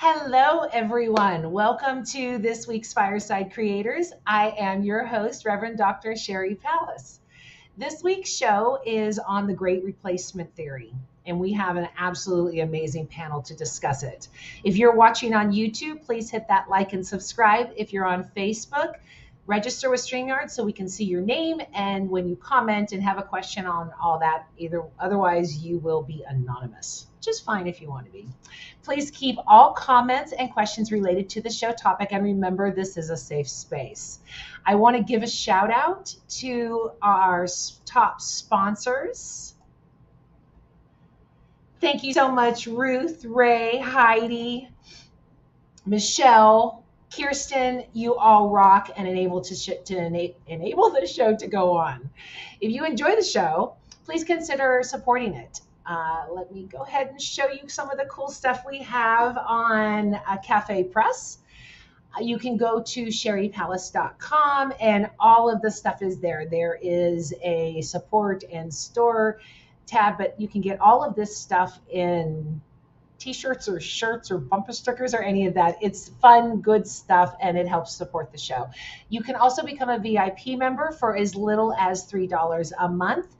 Hello, everyone. Welcome to this week's Fireside Creators. I am your host, Reverend Dr. Sherry Palace. This week's show is on the Great Replacement Theory, and we have an absolutely amazing panel to discuss it. If you're watching on YouTube, please hit that like and subscribe. If you're on Facebook, register with StreamYard so we can see your name, and when you comment and have a question on all that, otherwise you will be anonymous, which is fine if you want to be. Please keep all comments and questions related to the show topic, and remember, this is a safe space. I want to give a shout out to our top sponsors. Thank you so much, Ruth, Ray, Heidi, Michelle, Kirsten. You all rock and enable the show to go on. If you enjoy the show, please consider supporting it. Let me go ahead and show you some of the cool stuff we have on Cafe Press. You can go to sherrypalace.com and all of the stuff is there. There is a support and store tab, but you can get all of this stuff in t-shirts or shirts or bumper stickers or any of that. It's fun, good stuff, and it helps support the show. You can also become a VIP member for as little as $3 a month.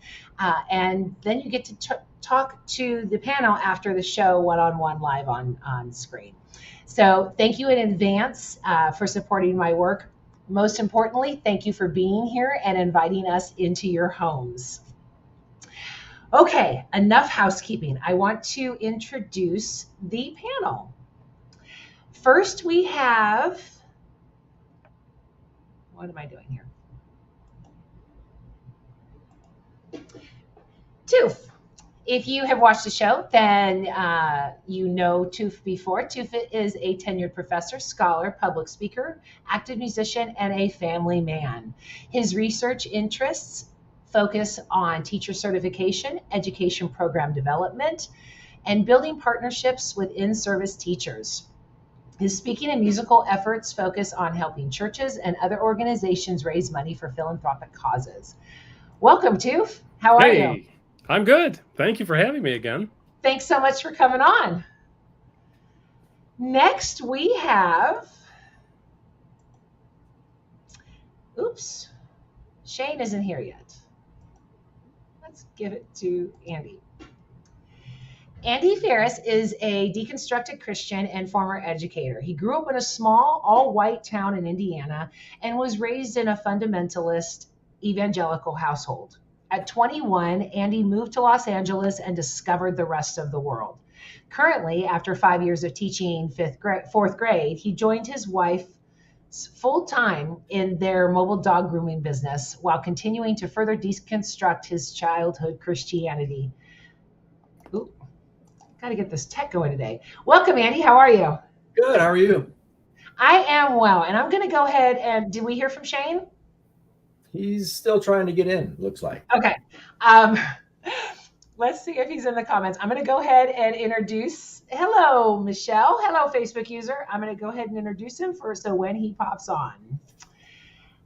And then you get to talk to the panel after the show one-on-one live on screen. So thank you in advance for supporting my work. Most importantly, thank you for being here and inviting us into your homes. Okay, enough housekeeping. I want to introduce the panel. First, we have, what am I doing here? Tuf. If you have watched the show, then you know Tuf before. Tuf is a tenured professor, scholar, public speaker, active musician, and a family man. His research interests focus on teacher certification, education program development, and building partnerships with in-service teachers. His speaking and musical efforts focus on helping churches and other organizations raise money for philanthropic causes. Welcome, Tuf. How are you? I'm good. Thank you for having me again. Thanks so much for coming on. Next, we have, Shane isn't here yet. Let's give it to Andy. Andy Ferris is a deconstructed Christian and former educator. He grew up in a small, all-white town in Indiana and was raised in a fundamentalist evangelical household. At 21, Andy moved to Los Angeles and discovered the rest of the world. Currently, after 5 years of teaching fourth grade, he joined his wife full-time in their mobile dog grooming business while continuing to further deconstruct his childhood Christianity. Ooh, gotta get this tech going today. Welcome, Andy. How are you? Good. How are you? I am well, and I'm going to go ahead and, did we hear from Shane? He's still trying to get in, looks like. Okay. Let's see if he's in the comments. I'm going to go ahead and introduce, hello, Michelle. Hello, Facebook user. I'm going to go ahead and introduce him first, so when he pops on.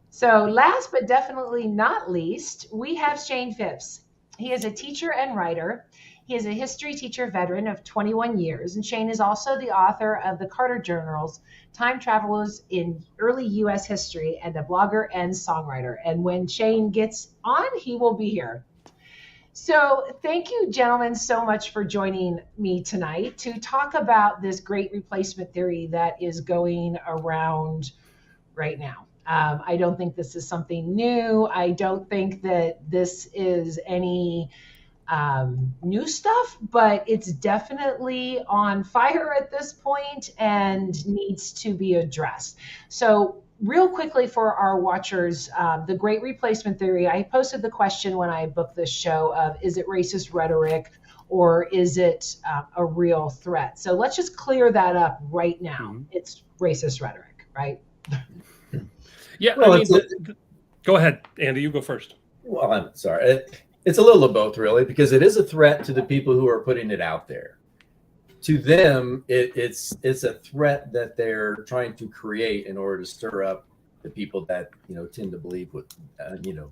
So last but definitely not least, we have Shane Phipps. He is a teacher and writer. He is a history teacher veteran of 21 years, and Shane is also the author of the Carter Journals, Time Travelers in Early U.S. History, and a blogger and songwriter. And when Shane gets on, he will be here. So thank you, gentlemen, so much for joining me tonight to talk about this great replacement theory that is going around right now. I don't think this is something new. I don't think that this is any new stuff, but it's definitely on fire at this point and needs to be addressed. So real quickly for our watchers, the Great Replacement Theory, I posted the question when I booked this show of, is it racist rhetoric or is it a real threat? So let's just clear that up right now. It's racist rhetoric, right? Yeah, Well, I mean, go ahead, Andy, you go first. Well, I'm sorry. It's a little of both, really, because it is a threat to the people who are putting it out there. To them, it's a threat that they're trying to create in order to stir up the people that tend to believe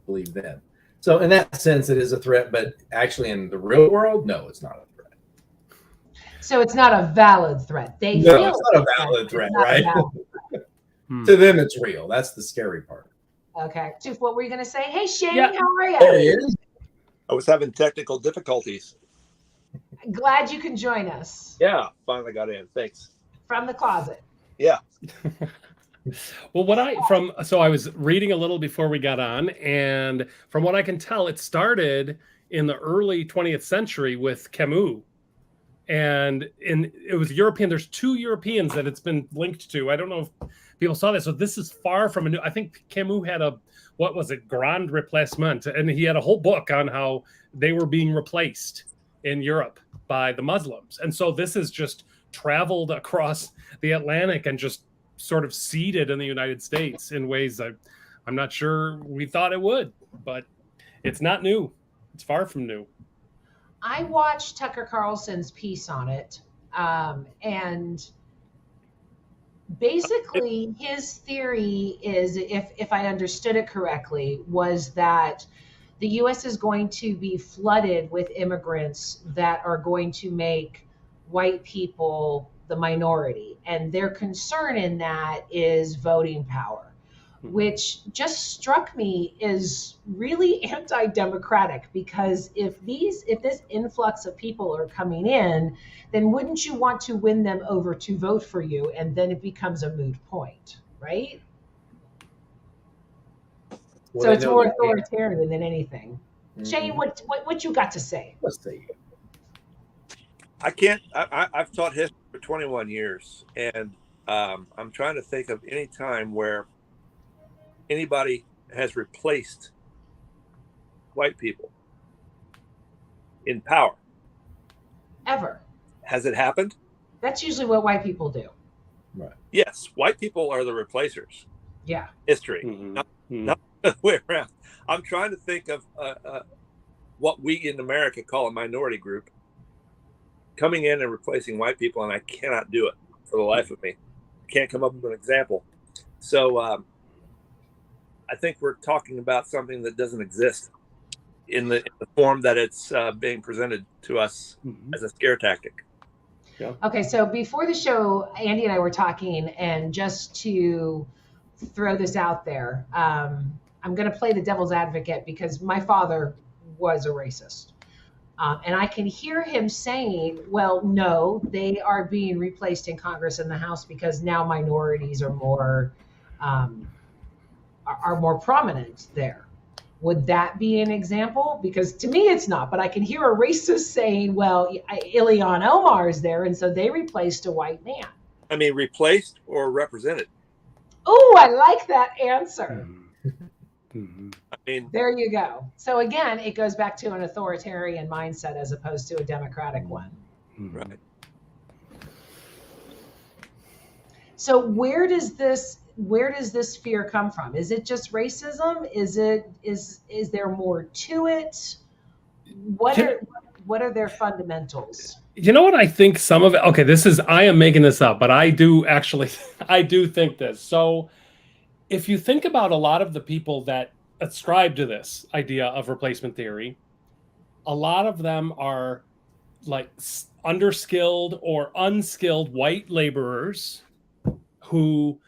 believe them. So in that sense, it is a threat, but actually in the real world, no, it's not a threat. So it's not a valid threat. It's not a valid threat, right? To them, it's real. That's the scary part. Okay. Tuf, what were you going to say? Hey, Shane, Yeah. how are you? There he is. I was having technical difficulties. Glad you can join us. Yeah, finally got in. Thanks. From the closet. Yeah. Well, I was reading a little before we got on, and from what I can tell, it started in the early 20th century with Camus. And it was European. There's 2 Europeans that it's been linked to. I don't know if people saw this. So this is far from a new. I think Camus had Grand Replacement, and he had a whole book on how they were being replaced in Europe by the Muslims. And so this has just traveled across the Atlantic and just sort of seeded in the United States in ways that I'm not sure we thought it would, but it's not new. It's far from new. I watched Tucker Carlson's piece on it, and basically his theory is, if I understood it correctly, was that the U.S. is going to be flooded with immigrants that are going to make white people the minority. And their concern in that is voting power, which just struck me as really anti-democratic, because if this influx of people are coming in, then wouldn't you want to win them over to vote for you? And then it becomes a moot point, right? Well, So it's more authoritarian than anything. Shane, what you got to say? Let's see. I've taught history for 21 years, and I'm trying to think of any time where anybody has replaced white people in power. Ever. Has it happened? That's usually what white people do. Right. Yes, white people are the replacers. Yeah. History, not the way around. I'm trying to think of what we in America call a minority group coming in and replacing white people, and I cannot do it for the life of me. I can't come up with an example. So I think we're talking about something that doesn't exist in the form that it's being presented to us as a scare tactic. Yeah. Okay, so before the show, Andy and I were talking, and just to throw this out there, I'm going to play the devil's advocate because my father was a racist. And I can hear him saying, well, no, they are being replaced in Congress and the House because now minorities are more prominent there. Would that be an example? Because to me, it's not. But I can hear a racist saying, well, Ilhan Omar is there, and so they replaced a white man. I mean, replaced or represented? Oh, I like that answer. I mean, there you go. So again, it goes back to an authoritarian mindset as opposed to a democratic one. Right. So where does this fear come from? Is it just racism? Is there more to it? What are their fundamentals? You know what I think some of it, okay, I am making this up, but I do think this. So if you think about a lot of the people that ascribe to this idea of replacement theory, a lot of them are like underskilled or unskilled white laborers who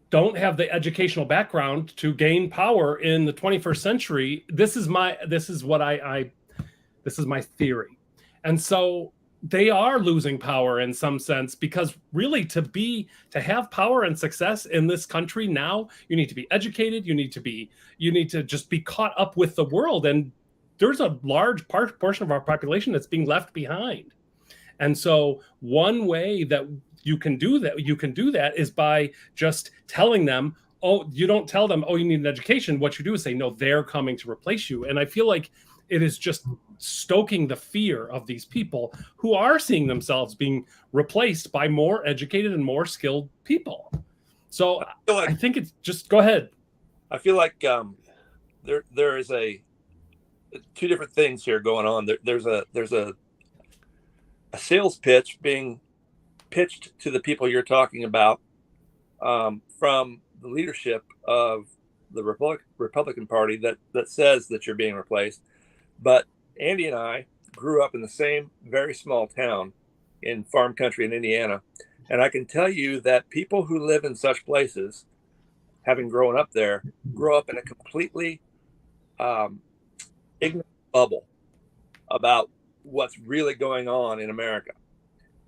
don't have the educational background to gain power in the 21st century. This is my theory. And so they are losing power in some sense, because really to have power and success in this country now, you need to be educated. You need to just be caught up with the world. And there's a large portion of our population that's being left behind. And so one way that you can do that is by just telling them, oh, you don't tell them, oh, you need an education. What you do is say, no, they're coming to replace you. And I feel like It is just stoking the fear of these people who are seeing themselves being replaced by more educated and more skilled people. So I think it's just, go ahead. I feel like there is two different things here going on. There's a sales pitch being pitched to the people you're talking about from the leadership of the Republican Party that says that you're being replaced. But Andy and I grew up in the same very small town in farm country in Indiana. And I can tell you that people who live in such places, having grown up there, grow up in a completely ignorant bubble about what's really going on in America.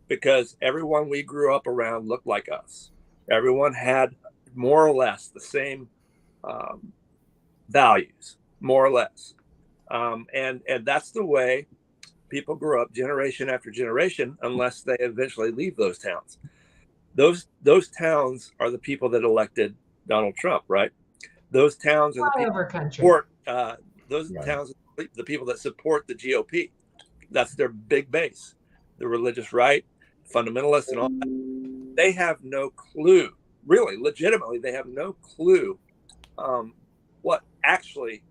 Because everyone we grew up around looked like us. Everyone had more or less the same values, more or less. And that's the way people grow up generation after generation, unless they eventually leave those towns. Those towns are the people that elected Donald Trump, right? Those towns are the people that support, those towns are the people that support the GOP. That's their big base. The religious right, fundamentalists, and all that. They have no clue, really, legitimately, they have no clue what actually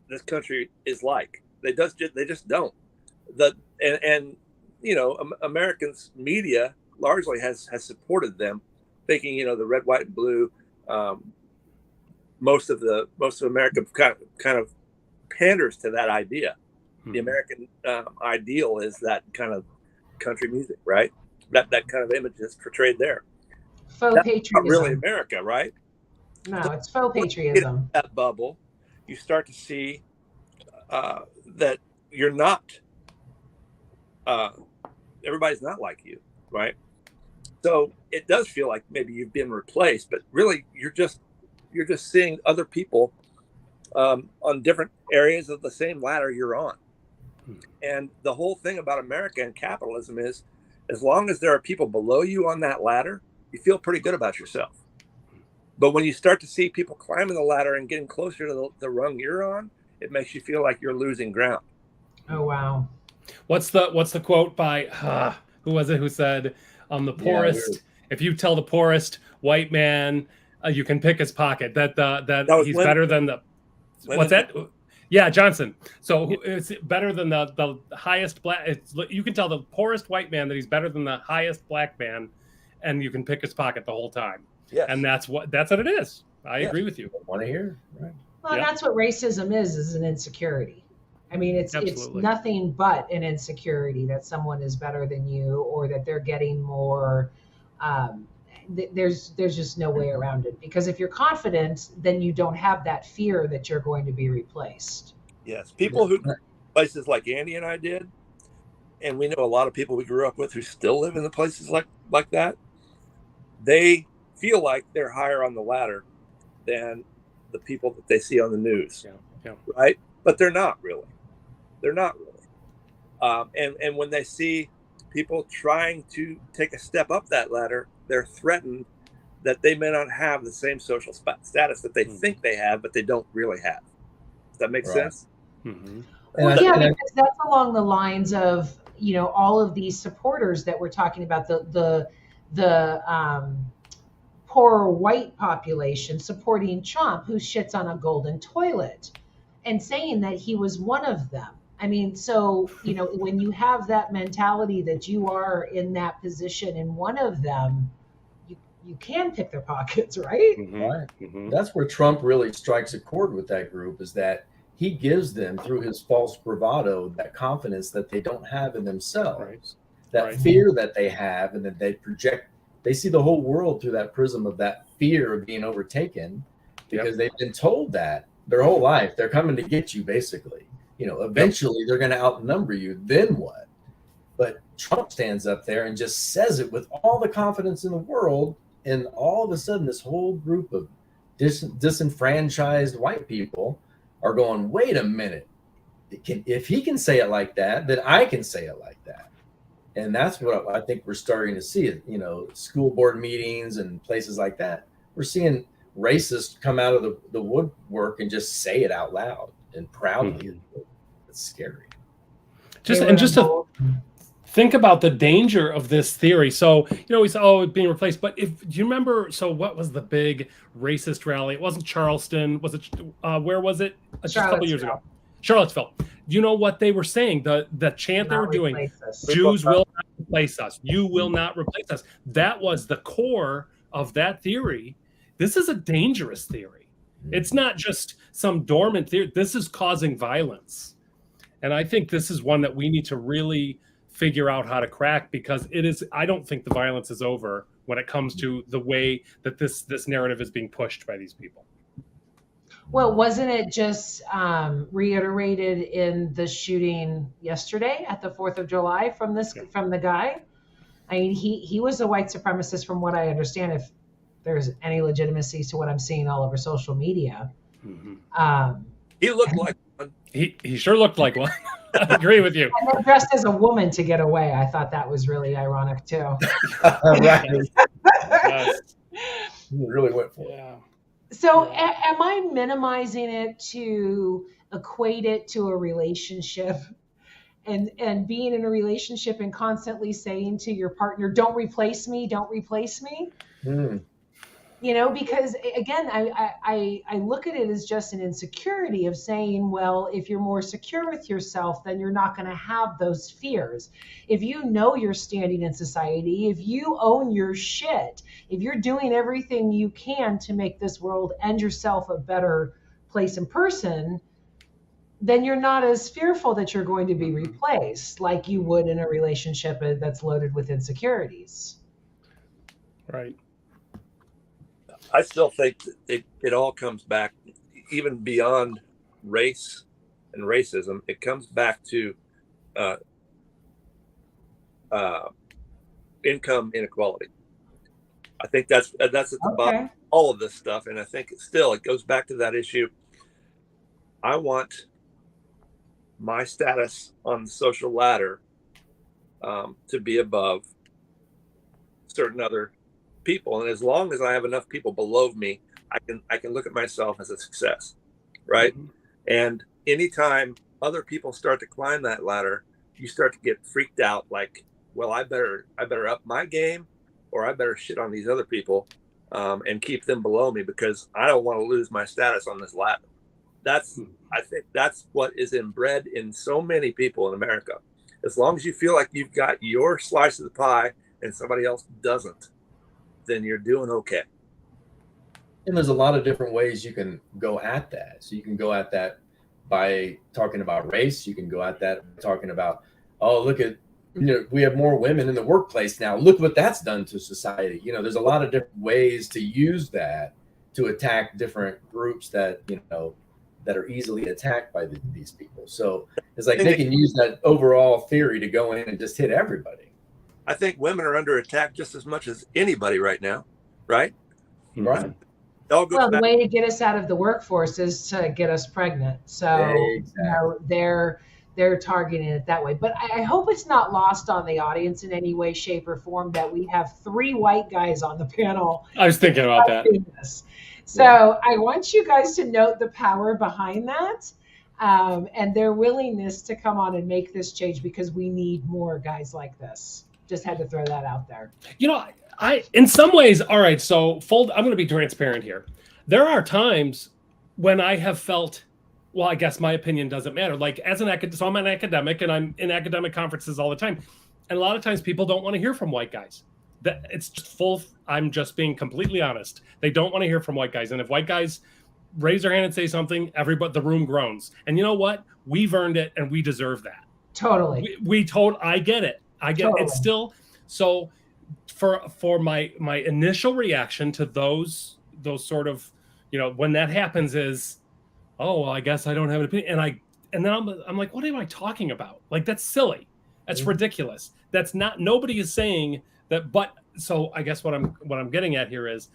this country is like. They just don't. And you know, Americans media largely has supported them, thinking, you know, the red, white, and blue. Most of America kind of panders to that idea. The American ideal is that kind of country music, right? That kind of image is portrayed there. Faux That's patriotism. not really America, right? No, it's faux patriotism. That bubble, you start to see that you're not. Everybody's not like you, right? So it does feel like maybe you've been replaced, but really you're just seeing other people on different areas of the same ladder you're on. And the whole thing about America and capitalism is, as long as there are people below you on that ladder, you feel pretty good about yourself. But when you start to see people climbing the ladder and getting closer to the rung you're on, it makes you feel like you're losing ground. Oh, wow. What's the quote by who was it who said, the poorest, if you tell the poorest white man you can pick his pocket, that he's better than the what's that? Yeah, Johnson. So it's better than the highest black. You can tell the poorest white man that he's better than the highest black man, and you can pick his pocket the whole time. Yes. And that's what it is. I agree with you. Want to hear? Right. Well, that's what racism is an insecurity. I mean, it's nothing but an insecurity that someone is better than you, or that they're getting more. There's just no way around it, because if you're confident, then you don't have that fear that you're going to be replaced. Yes, people who places like Andy and I did, and we know a lot of people we grew up with who still live in the places like that. They feel like they're higher on the ladder than the people that they see on the news, right? But they're not really. They're not really. And when they see people trying to take a step up that ladder, they're threatened that they may not have the same social status that they think they have, but they don't really have. Does that make sense? Mm-hmm. Well, yeah, because that's along the lines of, you know, all of these supporters that we're talking about, the poor white population supporting Trump, who shits on a golden toilet, and saying that he was one of them. I mean, so, you know, when you have that mentality that you are in that position and one of them, you can pick their pockets, right? Mm-hmm. Right. Mm-hmm. That's where Trump really strikes a chord with that group, is that he gives them, through his false bravado, that confidence that they don't have in themselves, that fear that they have, and that they project. They see the whole world through that prism of that fear of being overtaken, because they've been told that their whole life. They're coming to get you, basically. You know, eventually they're going to outnumber you. Then what? But Trump stands up there and just says it with all the confidence in the world. And all of a sudden, this whole group of disenfranchised white people are going, wait a minute. If he can say it like that, then I can say it like that. And that's what I think we're starting to see. You know, school board meetings and places like that. We're seeing racists come out of the woodwork and just say it out loud. and proudly. It's scary. Just to think about the danger of this theory. So, we say, oh, it's being replaced. But do you remember, so what was the big racist rally? It wasn't Charleston. Was it, where was it? Just a couple years ago. Charlottesville. Do you know what they were saying? The chant they were doing, Jews will not replace us. You will not replace us. That was the core of that theory. This is a dangerous theory. It's not just some dormant theory. This is causing violence. And I think this is one that we need to really figure out how to crack, because I don't think the violence is over when it comes to the way that this narrative is being pushed by these people. Well, wasn't it just reiterated in the shooting yesterday at the 4th of July from the guy? I mean, he was a white supremacist, from what I understand, if there's any legitimacy to what I'm seeing all over social media. He looked like one. He sure looked like one. I agree with you. And then dressed as a woman to get away. I thought that was really ironic too. Right. He really went for it. Yeah. So am I minimizing it to equate it to a relationship, and being in a relationship and constantly saying to your partner, don't replace me, don't replace me? Because again, I look at it as just an insecurity of saying, well, if you're more secure with yourself, then you're not going to have those fears. If you know your standing in society, if you own your shit, if you're doing everything you can to make this world and yourself a better place and person, then you're not as fearful that you're going to be replaced like you would in a relationship that's loaded with insecurities. Right. I still think that it all comes back, even beyond race and racism. It comes back to income inequality. I think that's at the bottom of all of this stuff, and I think it goes back to that issue. I want my status on the social ladder to be above certain other people, and as long as I have enough people below me, I can look at myself as a success, right? And anytime other people start to climb that ladder, you start to get freaked out, like, well, I better up my game, or I better shit on these other people and keep them below me, because I don't want to lose my status on this ladder. I think that's what is inbred in so many people in America. As long as you feel like you've got your slice of the pie and somebody else doesn't, then you're doing okay. And there's a lot of different ways you can go at that. So you can go at that by talking about race. You can go at that talking about, oh, look at, we have more women in the workplace now. Look what that's done to society. There's a lot of different ways to use that to attack different groups that are easily attacked by these people. So it's like they can use that overall theory to go in and just hit everybody. I think women are under attack just as much as anybody right now, right? Right. The way to get us out of the workforce is to get us pregnant. So they're targeting it that way. But I hope it's not lost on the audience in any way, shape, or form that we have 3 white guys on the panel. I was thinking about that. So I want you guys to note the power behind that. And their willingness to come on and make this change, because we need more guys like this. Just had to throw that out there. I in some ways, all right, so I'm going to be transparent here. There are times when I have felt, well, I guess my opinion doesn't matter. Like so I'm an academic and I'm in academic conferences all the time. And a lot of times people don't want to hear from white guys. It's just I'm just being completely honest. They don't want to hear from white guys. And if white guys raise their hand and say something, the room groans. And you know what? We've earned it and we deserve that. Totally. I get it. It's still so for my initial reaction to those sort of, when that happens is, oh, well, I guess I don't have an opinion. And then I'm like, what am I talking about? Like, that's silly. That's ridiculous. That's not, nobody is saying that, but so I guess what I'm getting at here is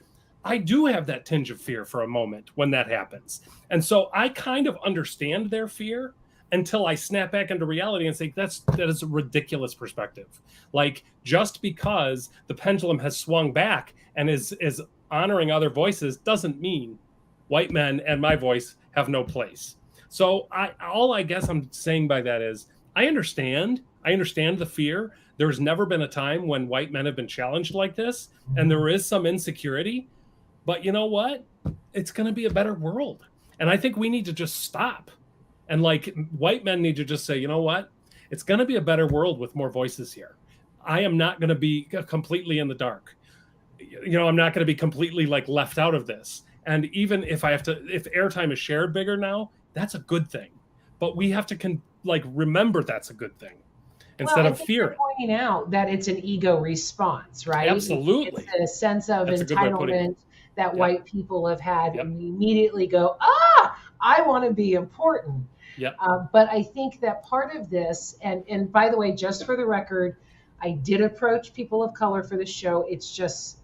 I do have that tinge of fear for a moment when that happens. And so I kind of understand their fear until I snap back into reality and say, that is a ridiculous perspective. Like, just because the pendulum has swung back and is honoring other voices doesn't mean white men and my voice have no place. So I guess I'm saying by that is I understand the fear. There's never been a time when white men have been challenged like this, and there is some insecurity, but you know what? It's going to be a better world. And I think we need to just stop. And like white men need to just say, you know what? It's going to be a better world with more voices here. I am not going to be completely in the dark. I'm not going to be completely like left out of this. And even if if airtime is shared bigger now, that's a good thing. But we have to remember that's a good thing instead of fear. Pointing out that it's an ego response, right? Absolutely. It's a sense of entitlement that white people have had, and you immediately go, I want to be important. Yep. But I think that part of this, and by the way, just for the record, I did approach people of color for this show. It's just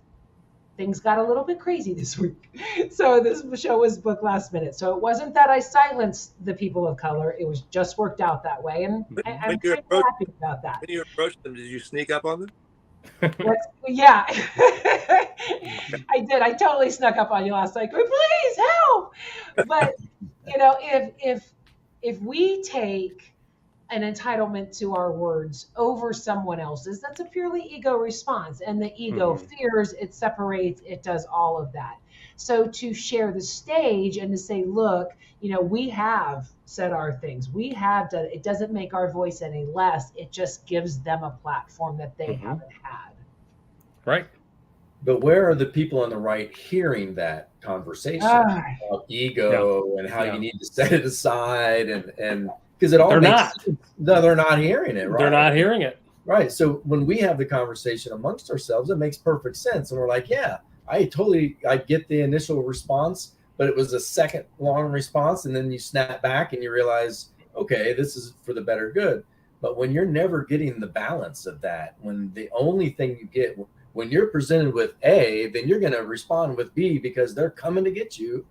things got a little bit crazy this week. So this show was booked last minute. So it wasn't that I silenced the people of color. It was just worked out that way. And I'm kind of happy about that. When you approached them, did you sneak up on them? Yeah, I did. I totally snuck up on you last night. Please help. But, if we take an entitlement to our words over someone else's, that's a purely ego response. And the ego fears, it separates, it does all of that. So to share the stage and to say, look, we have said our things. We have done it. Doesn't make our voice any less. It just gives them a platform that they haven't had. Right. But where are the people on the right hearing that conversation about ego and how you need to set it aside and because it all they're not hearing it, right? They're not hearing it. Right. So when we have the conversation amongst ourselves, it makes perfect sense. And we're like, yeah, I get the initial response, but it was a second long response. And then you snap back and you realize, okay, this is for the better good. But when you're never getting the balance of that, when the only thing you get, when you're presented with A, then you're going to respond with B because they're coming to get you.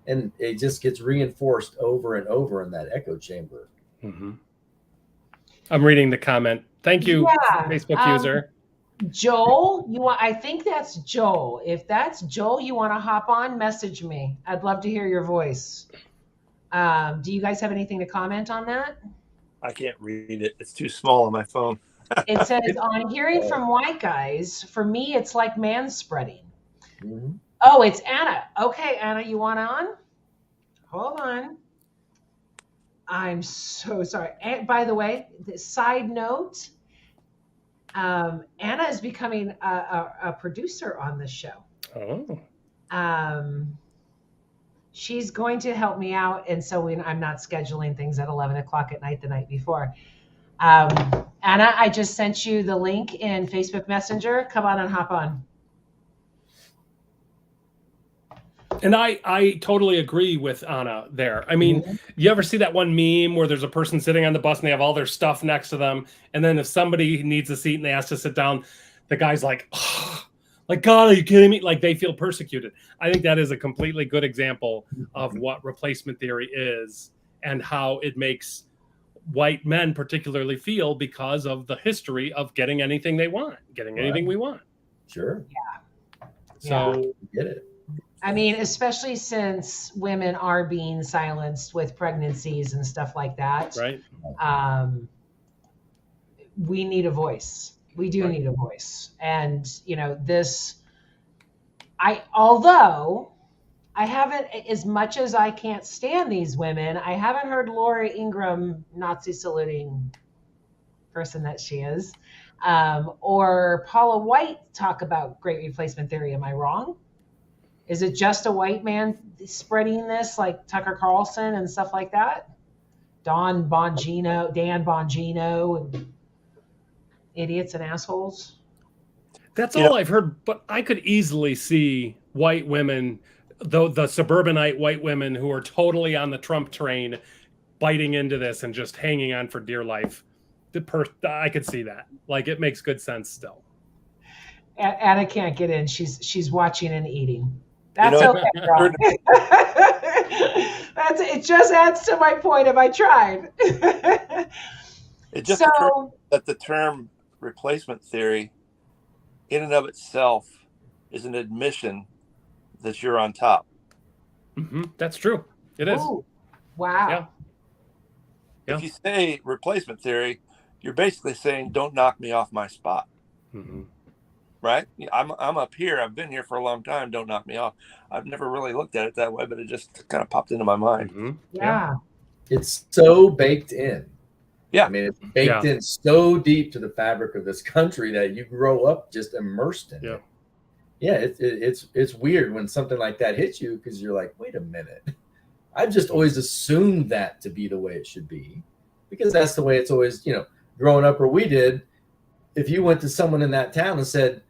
And it just gets reinforced over and over in that echo chamber. Mm-hmm. I'm reading the comment. Thank you, Facebook user. Joel, I think that's Joel. If that's Joel, you want to hop on, message me. I'd love to hear your voice. Do you guys have anything to comment on that? I can't read it. It's too small on my phone. It says, on hearing from white guys, for me, it's like manspreading. Mm-hmm. Oh, it's Anna. Okay, Anna, you want on? Hold on. I'm so sorry. And by the way, the side note, Anna is becoming a producer on this show. Oh. She's going to help me out, and so I'm not scheduling things at 11 o'clock at night the night before. Anna, I just sent you the link in Facebook Messenger. Come on and hop on. And I totally agree with Anna there. I mean, you ever see that one meme where there's a person sitting on the bus and they have all their stuff next to them, and then if somebody needs a seat and they ask to sit down, the guy's like, oh, like, God, are you kidding me? Like, they feel persecuted. I think that is a completely good example of what replacement theory is and how it makes white men particularly feel because of the history of getting anything they want, getting anything we want. Sure. Yeah. So get it. I mean, especially since women are being silenced with pregnancies and stuff like that. Right. We need a voice. We do need a voice. And, although I haven't, as much as I can't stand these women, I haven't heard Laura Ingraham Nazi saluting person that she is, or Paula White talk about great replacement theory. Am I wrong? Is it just a white man spreading this, like Tucker Carlson and stuff like that? Dan Bongino, and idiots and assholes? That's all I've heard, but I could easily see white women, the suburbanite white women who are totally on the Trump train, biting into this and just hanging on for dear life. I could see that. Like, it makes good sense still. Anna can't get in. She's watching and eating. That's okay, Ron. It just adds to my point if I tried. It just occurred that the term replacement theory in and of itself is an admission that you're on top. Mm-hmm. That's true. It is. Ooh, wow. Yeah. Yeah. If you say replacement theory, you're basically saying, don't knock me off my spot. Mm-hmm. Right? I'm up here. I've been here for a long time. Don't knock me off. I've never really looked at it that way, but it just kind of popped into my mind. Mm-hmm. Yeah. It's so baked in. Yeah. I mean, it's baked in so deep to the fabric of this country that you grow up just immersed in it. Yeah, it's weird when something like that hits you, because you're like, wait a minute. I've just always assumed that to be the way it should be, because that's the way it's always, growing up where we did. If you went to someone in that town and said,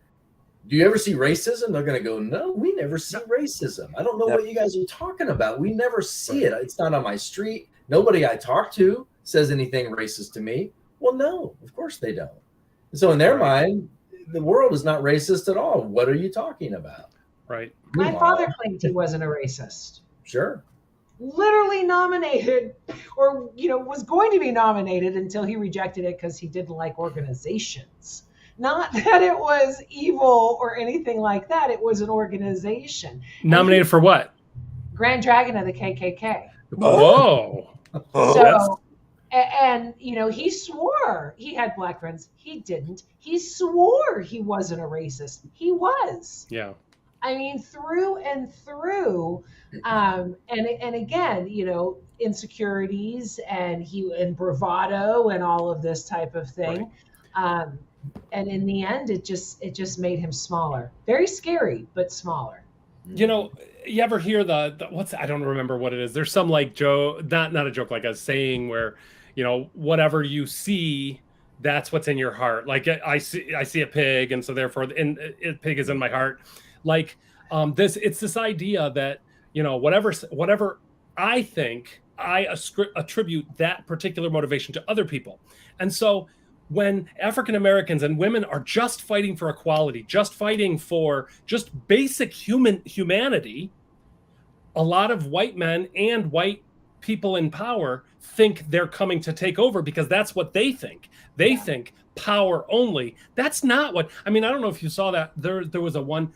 do you ever see racism? They're going to go, no, we never see racism. I don't know what you guys are talking about. We never see it. It's not on my street. Nobody I talk to says anything racist to me. Well, no, of course they don't. So in their mind, the world is not racist at all. What are you talking about? Right. My father claimed he wasn't a racist. Sure. Literally nominated, or was going to be nominated until he rejected it because he didn't like organizations. Not that it was evil or anything like that. It was an organization. Nominated for what? Grand Dragon of the KKK. Whoa. So, and he swore he had black friends. He didn't. He swore he wasn't a racist. He was. Yeah. I mean, through and through. And again, insecurities and bravado and all of this type of thing. Right. And in the end, it just made him smaller. Very scary, but smaller. You ever hear the I don't remember what it is. There's some like joke, not a joke, like a saying where, whatever you see, that's what's in your heart. Like I see a pig, and so therefore, a pig is in my heart. Like it's this idea that, whatever I think, I attribute that particular motivation to other people. And so when African Americans and women are just fighting for equality, just fighting for just basic humanity, a lot of white men and white people in power think they're coming to take over because that's what they think. They think power only. That's not what, I don't know if you saw that. There was a one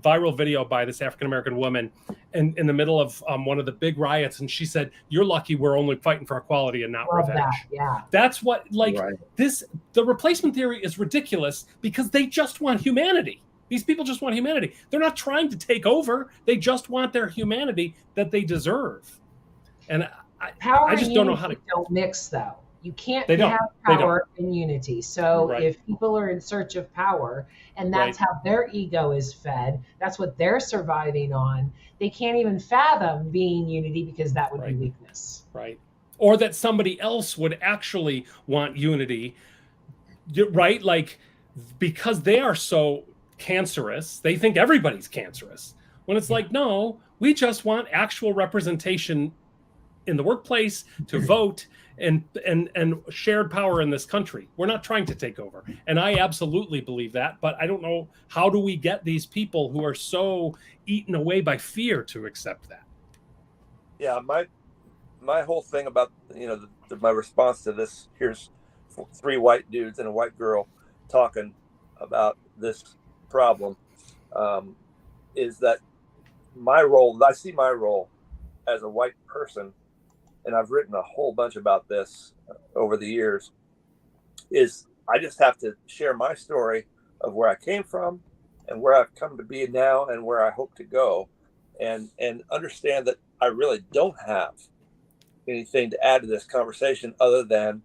viral video by this African American woman in the middle of one of the big riots, and she said, "You're lucky we're only fighting for equality and not revenge." That's what the replacement theory is ridiculous, because they just want humanity. These people just want humanity. They're not trying to take over. They just want their humanity that they deserve. And I just don't know how to. Don't mix, though. You can't have power and unity. So if people are in search of power, and that's how their ego is fed, that's what they're surviving on, they can't even fathom being unity, because that would be weakness. Right. Or that somebody else would actually want unity, right? Like, because they are so cancerous, they think everybody's cancerous. When it's like, no, we just want actual representation in the workplace, to vote, and shared power in this country. We're not trying to take over. And I absolutely believe that, but I don't know, how do we get these people who are so eaten away by fear to accept that? Yeah, my whole thing about, my response to this, here's 3 white dudes and a white girl talking about this problem, is that I see my role as a white person, and I've written a whole bunch about this over the years, is I just have to share my story of where I came from and where I've come to be now and where I hope to go, and understand that I really don't have anything to add to this conversation other than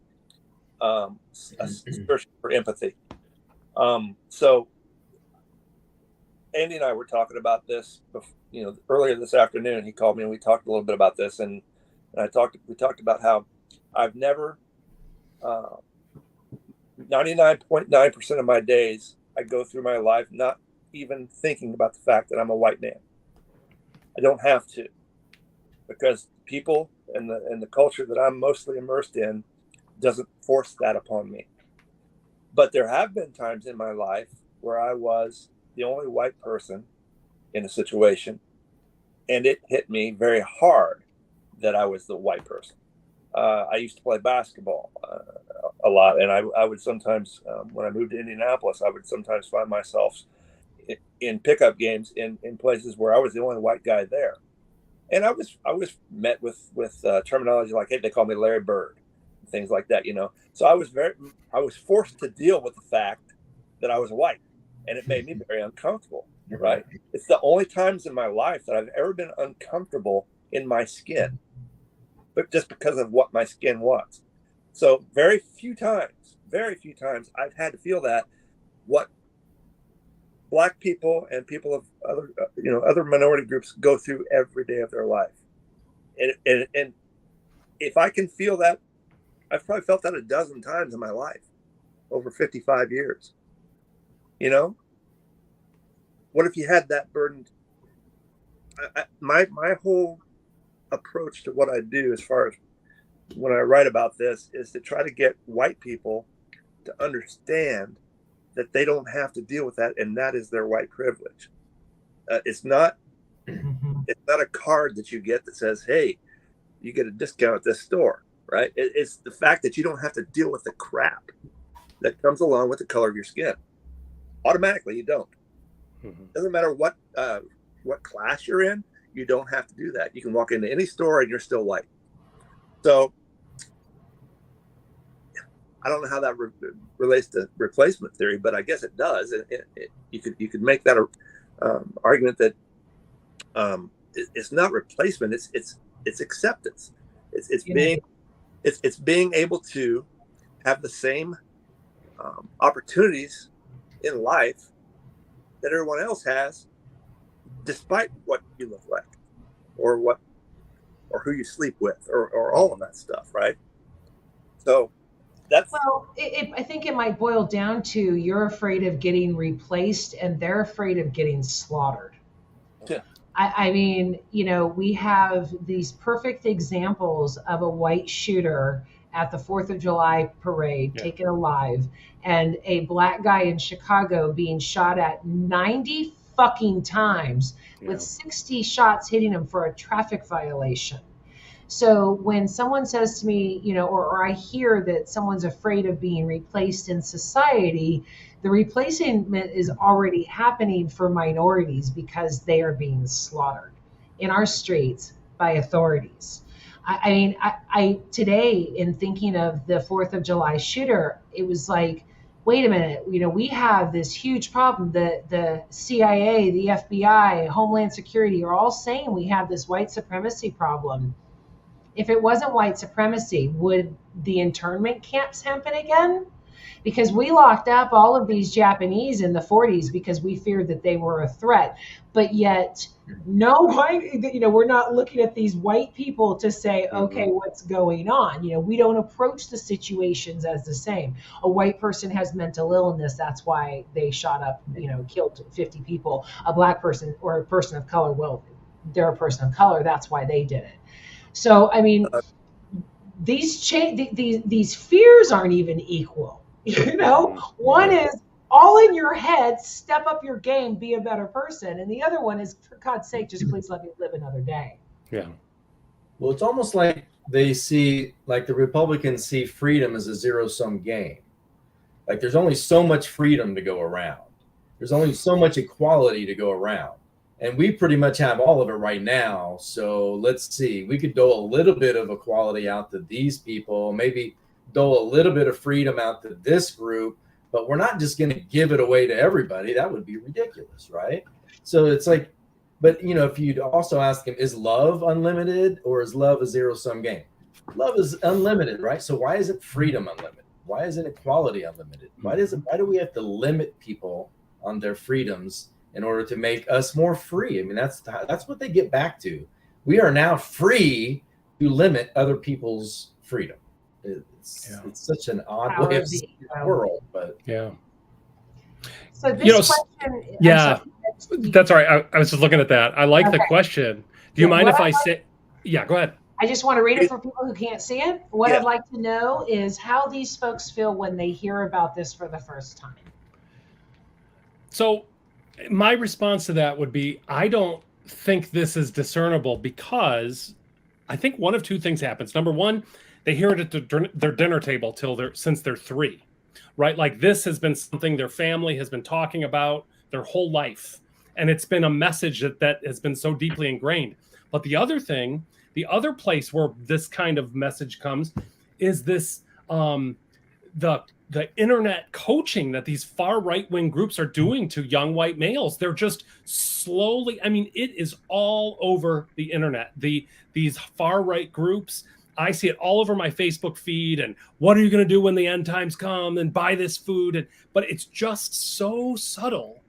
a search for empathy. So Andy and I were talking about this, earlier this afternoon. He called me and we talked a little bit about this, and we talked about how I've never, 99.9% of my days, I go through my life not even thinking about the fact that I'm a white man. I don't have to, because people and the culture that I'm mostly immersed in doesn't force that upon me. But there have been times in my life where I was the only white person in a situation, and it hit me very hard that I was the white person. I used to play basketball a lot, and I would sometimes, when I moved to Indianapolis, I would sometimes find myself in pickup games in places where I was the only white guy there. And I was met with terminology like, hey, they call me Larry Bird, things like that, you know. So I was forced to deal with the fact that I was white, and it made me very uncomfortable. Right? It's the only times in my life that I've ever been uncomfortable in my skin, but just because of what my skin was. So very few times I've had to feel that what Black people and people of other minority groups go through every day of their life. And if I can feel that, I've probably felt that a dozen times in my life over 55 years. You know, what if you had that burden? My whole approach to what I do, as far as when I write about this, is to try to get white people to understand that they don't have to deal with that, and that is their white privilege. It's not a card that you get that says, "Hey, you get a discount at this store." Right? It's the fact that you don't have to deal with the crap that comes along with the color of your skin. Automatically, you don't. Doesn't matter what class you're in, you don't have to do that. You can walk into any store and you're still white. So I don't know how that relates to replacement theory, but I guess it does. You could make that argument that it's not replacement. It's acceptance. It's being able to have the same opportunities in life that everyone else has, despite what you look like, or who you sleep with, or all of that stuff, right? So that's I think it might boil down to you're afraid of getting replaced, and they're afraid of getting slaughtered. Yeah. I mean, you know, we have these perfect examples of a white shooter at the 4th of July parade taken alive, and a Black guy in Chicago being shot at 90 fucking times with 60 shots hitting him for a traffic violation. So when someone says to me, you know, or I hear that someone's afraid of being replaced in society, the replacement is already happening for minorities because they are being slaughtered in our streets by authorities. I mean, I today, in thinking of the 4th of July shooter, it was like, wait a minute, you know, we have this huge problem. The CIA, the FBI, Homeland Security are all saying we have this white supremacy problem. If it wasn't white supremacy, would the internment camps happen again? Because we locked up all of these Japanese in the 40s because we feared that they were a threat. But yet, no white, you know, we're not looking at these white people to say, okay, what's going on? You know, we don't approach the situations as the same. A white person has mental illness. That's why they shot up, you know, killed 50 people. A Black person or a person of color, well, they're a person of color. That's why they did it. So, I mean, these fears aren't even equal. You know, one is all in your head, step up your game, be a better person. And the other one is, for God's sake, just please let me live another day. Yeah. Well, it's almost like they see, like the Republicans see freedom as a zero-sum game. Like there's only so much freedom to go around. There's only so much equality to go around. And we pretty much have all of it right now. So let's see, we could dole a little bit of equality out to these people, maybe dole a little bit of freedom out to this group, but we're not just going to give it away to everybody. That would be ridiculous, right? So it's like, but you know, if you'd also ask him, is love unlimited or is love a zero-sum game? Love is unlimited, right? So why isn't freedom unlimited? Why isn't equality unlimited? Why do we have to limit people on their freedoms in order to make us more free? I mean, that's what they get back to. We are now free to limit other people's freedom. It's such an odd way of seeing the world, but So this question, that's all right. I was just looking at that. I like the question. Do you mind if I say? Yeah, go ahead. I just want to read it for people who can't see it. What I'd like to know is how these folks feel when they hear about this for the first time. So my response to that would be, I don't think this is discernible, because I think one of two things happens. Number one, they hear it at their dinner table since they're 3, right? Like this has been something their family has been talking about their whole life. And it's been a message that has been so deeply ingrained. But the other thing, the other place where this kind of message comes is this the internet coaching that these far right-wing groups are doing to young white males. They're just slowly, I mean, it is all over the internet. These far right groups, I see it all over my Facebook feed, and what are you going to do when the end times come, and buy this food, but it's just so subtle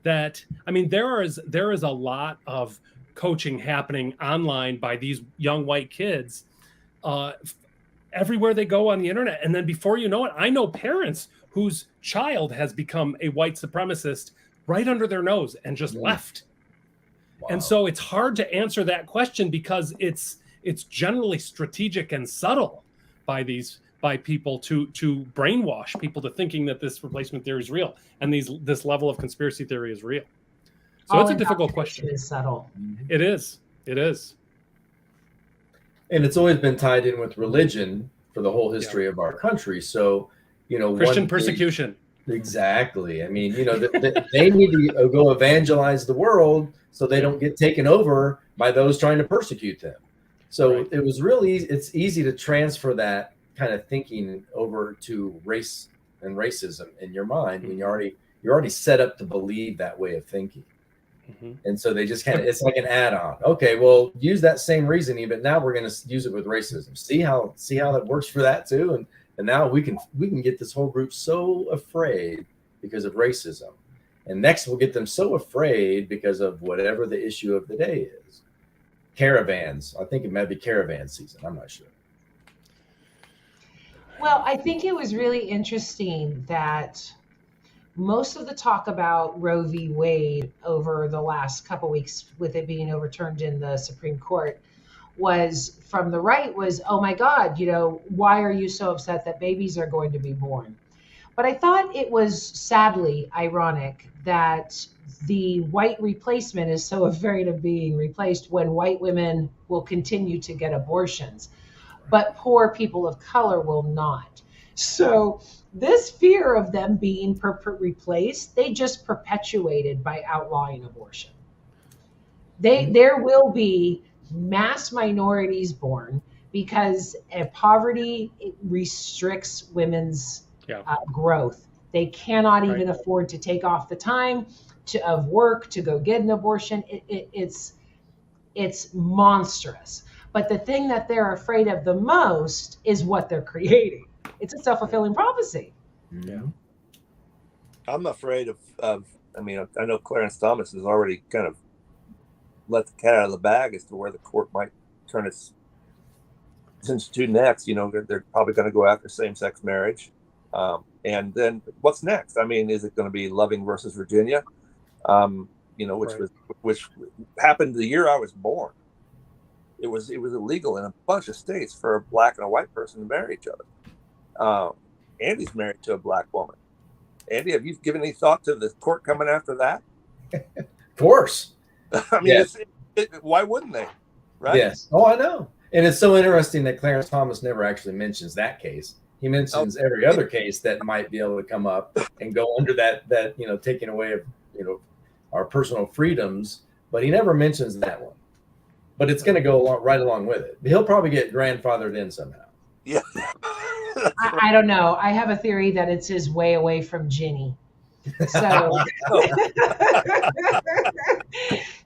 that, I mean, there is a lot of coaching happening online by these young white kids everywhere they go on the internet. And then before you know it, I know parents whose child has become a white supremacist right under their nose and just left. Wow. And so it's hard to answer that question because it's generally strategic and subtle by people to brainwash people to thinking that this replacement theory is real and this level of conspiracy theory is real. So it's a difficult question. It's subtle. It is. It is. And it's always been tied in with religion for the whole history of our country. So, Christian persecution. Exactly. I mean, they need to go evangelize the world so they don't get taken over by those trying to persecute them. So it was it's easy to transfer that kind of thinking over to race and racism in your mind when you're already set up to believe that way of thinking. Mm-hmm. And so they just it's like an add-on. Okay, well, use that same reasoning, but now we're going to use it with racism. See how that works for that too. And now we can get this whole group so afraid because of racism. And next we'll get them so afraid because of whatever the issue of the day is. Caravans. I think it might be caravan season. I'm not sure. Well, I think it was really interesting that most of the talk about Roe v. Wade over the last couple weeks, with it being overturned in the Supreme Court, was from the right was, oh my God, why are you so upset that babies are going to be born? But I thought it was sadly ironic that the white replacement is so afraid of being replaced when white women will continue to get abortions, but poor people of color will not. So this fear of them being replaced, they just perpetuated by outlawing abortion. There will be mass minorities born because poverty restricts women's growth. They cannot even afford to take off the time of work to go get an abortion. It's monstrous. But the thing that they're afraid of the most is what they're creating. It's a self-fulfilling prophecy. Yeah. I'm afraid of I mean, I know Clarence Thomas has already kind of let the cat out of the bag as to where the court might turn its attention to next. They're probably going to go after same-sex marriage. And then what's next? I mean, is it going to be Loving versus Virginia? Which happened the year I was born. It was illegal in a bunch of states for a black and a white person to marry each other. Andy's married to a black woman. Andy, have you given any thought to the court coming after that? Of course. I mean, yes. Why wouldn't they? Right? Yes. Oh, I know. And it's so interesting that Clarence Thomas never actually mentions that case. He mentions every other case that might be able to come up and go under that taking away of our personal freedoms, but he never mentions that one. But it's going to go right along with it. He'll probably get grandfathered in somehow. Yeah. I don't know. I have a theory that it's his way away from Ginny. So,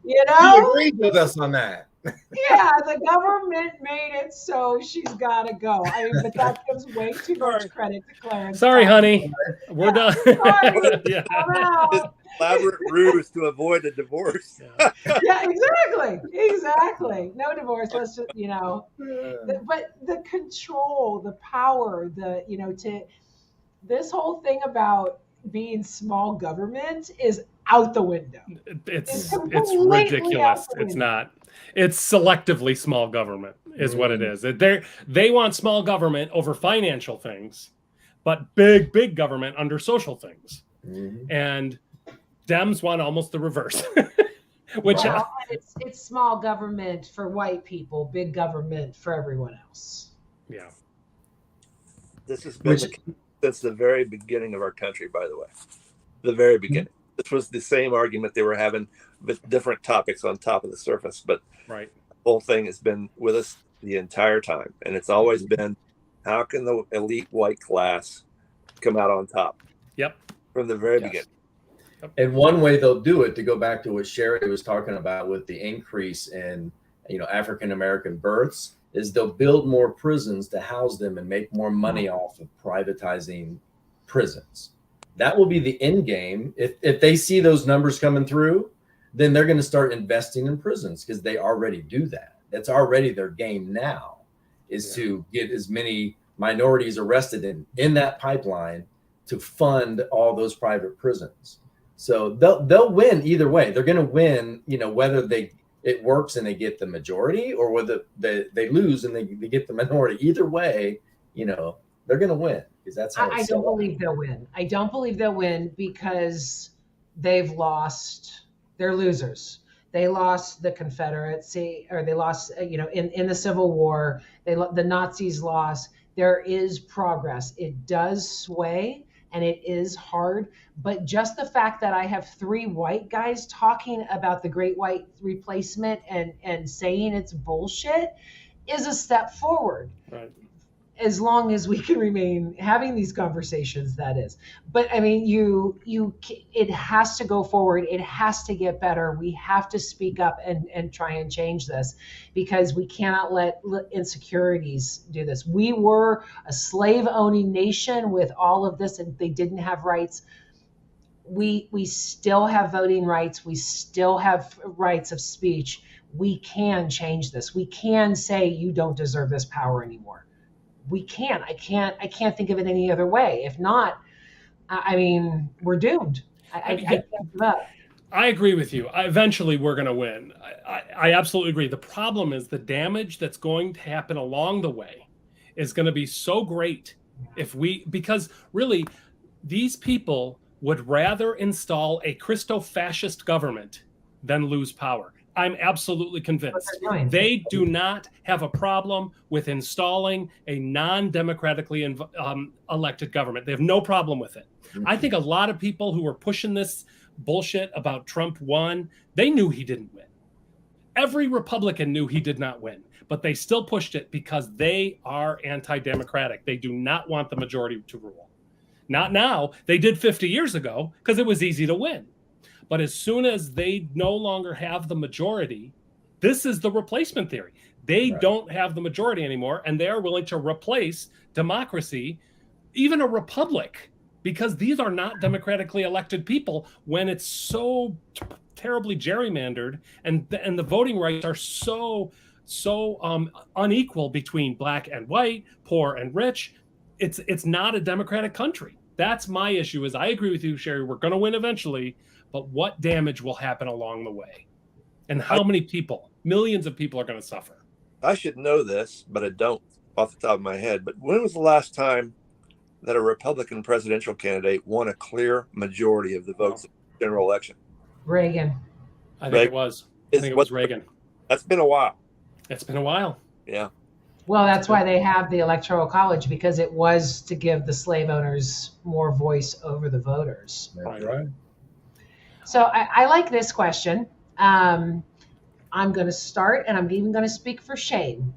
He agreed with us on that. Yeah, the government made it so she's got to go. I mean, but that gives way too much credit to Clarence. Sorry, honey. We're done. Sorry. Yeah. Elaborate ruse to avoid a divorce. Yeah, exactly. No divorce. Let's just, but the control, the power, this whole thing about being small government is out the window. It's ridiculous. It's not. It's selectively small government is what it is. They want small government over financial things, but big government under social things. Mm-hmm. And Dems want almost the reverse. It's small government for white people, big government for everyone else. Yeah. This has been since the very beginning of our country, by the way. The very beginning. Mm-hmm. This was the same argument they were having with different topics on top of the surface, but whole thing has been with us the entire time. And it's always been, how can the elite white class come out on top? Yep. From the very beginning. And one way they'll do it, to go back to what Sherry was talking about with the increase in, African American births, is they'll build more prisons to house them and make more money off of privatizing prisons. That will be the end game. If they see those numbers coming through, then they're going to start investing in prisons, because they already do that. That's already their game now, is to get as many minorities arrested in that pipeline to fund all those private prisons. So they'll win either way. They're going to win, whether it works and they get the majority, or whether they lose and they get the minority. Either way, they're going to win, because that's how I don't believe they'll win. I don't believe they'll win, because they've lost. They're losers. They lost the Confederacy, or they lost, in the Civil War. The Nazis lost. There is progress. It does sway, and it is hard. But just the fact that I have 3 white guys talking about the Great White Replacement and saying it's bullshit is a step forward. Right. As long as we can remain having these conversations, that is. But I mean, it has to go forward. It has to get better. We have to speak up and try and change this, because we cannot let insecurities do this. We were a slave-owning nation with all of this, and they didn't have rights. We still have voting rights. We still have rights of speech. We can change this. We can say, you don't deserve this power anymore. We can. I can't think of it any other way. If not, I mean, we're doomed. I can't give up. I agree with you. Eventually, we're going to win. I absolutely agree. The problem is the damage that's going to happen along the way is going to be so great because really, these people would rather install a Christo-fascist government than lose power. I'm absolutely convinced. They do not have a problem with installing a non-democratically elected government. They have no problem with it. I think a lot of people who were pushing this bullshit about Trump won, they knew he didn't win. Every Republican knew he did not win, but they still pushed it because they are anti-democratic. They do not want the majority to rule. Not now. They did 50 years ago because it was easy to win. But as soon as they no longer have the majority, this is the replacement theory. They don't have the majority anymore, and they are willing to replace democracy, even a republic, because these are not democratically elected people when it's so terribly gerrymandered, and the voting rights are so unequal between black and white, poor and rich. It's not a democratic country. That's my issue. Is I agree with you, Sherry. We're going to win eventually. But what damage will happen along the way? And how many people, millions of people, are going to suffer? I should know this, but I don't off the top of my head. But when was the last time that a Republican presidential candidate won a clear majority of the votes in the general election? Reagan. I think it was. I think it was Reagan. That's been a while. It's been a while. Yeah. Well, that's why they have the Electoral College, because it was to give the slave owners more voice over the voters. Right. So I like this question. I'm going to start, and I'm even going to speak for Shane.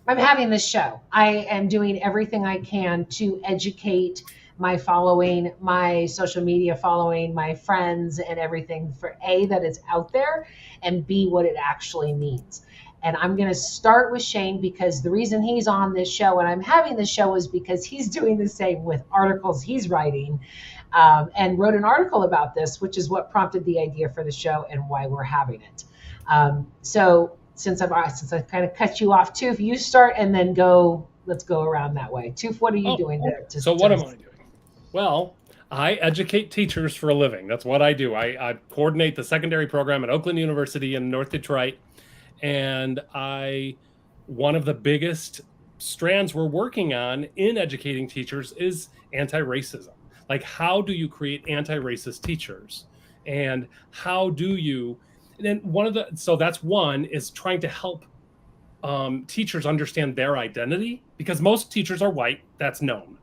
I'm having this show. I am doing everything I can to educate my following, my social media following, my friends, and everything, for A, that it's out there, and B, what it actually means. And I'm going to start with Shane, because the reason he's on this show and I'm having this show is because he's doing the same with articles he's writing, and wrote an article about this, which is what prompted the idea for the show and why we're having it. So since I've kind of cut you off, Tuf, you start and then let's go around that way. Tuf, what are you doing there? What am I doing? Well, I educate teachers for a living. That's what I do. I coordinate the secondary program at Oakland University in North Detroit. And one of the biggest strands we're working on in educating teachers is anti-racism. Like, how do you create anti-racist teachers? And how do you, and so that's one, is trying to help teachers understand their identity, because most teachers are white, that's known.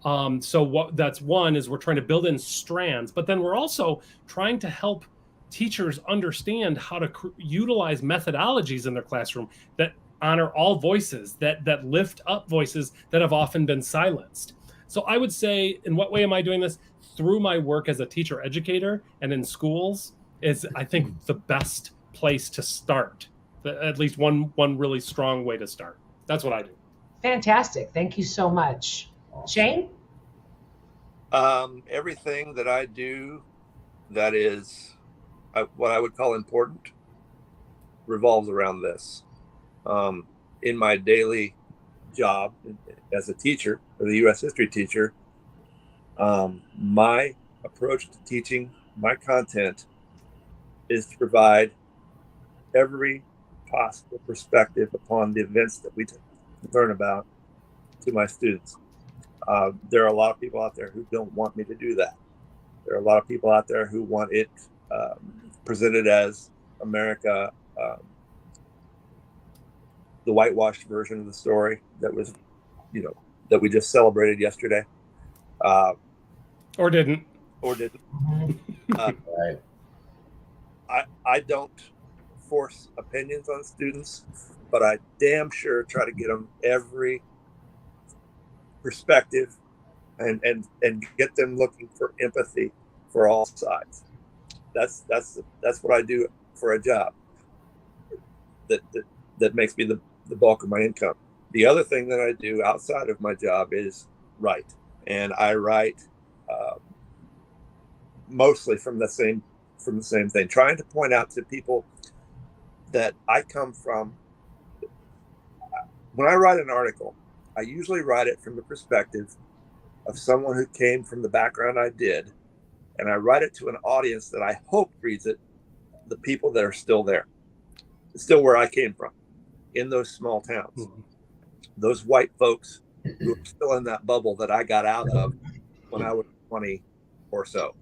That's one, is we're trying to build in strands, but then we're also trying to help teachers understand how to utilize methodologies in their classroom that honor all voices, that lift up voices that have often been silenced. So I would say, in what way am I doing this? Through my work as a teacher educator and in schools is, I think, the best place to start. At least one really strong way to start. That's what I do. Fantastic. Thank you so much. Shane? Everything that I do that is what I would call important revolves around this. In my daily job as a teacher, or the U.S. history teacher, my approach to teaching my content is to provide every possible perspective upon the events that we learn about to my students. There are a lot of people out there who don't want me to do that. There are a lot of people out there who want it presented as America, the whitewashed version of the story that was, that we just celebrated yesterday. Or didn't. Right. I don't force opinions on students, but I damn sure try to get them every perspective and get them looking for empathy for all sides. That's what I do for a job that makes me the bulk of my income. The other thing that I do outside of my job is write, and I write mostly from the same thing, trying to point out to people that I come from. When I write an article, I usually write it from the perspective of someone who came from the background I did, and I write it to an audience that I hope reads it, the people that are still there, still where I came from, in those small towns. Mm-hmm. Those white folks who are still in that bubble that I got out of when I was 20 or so.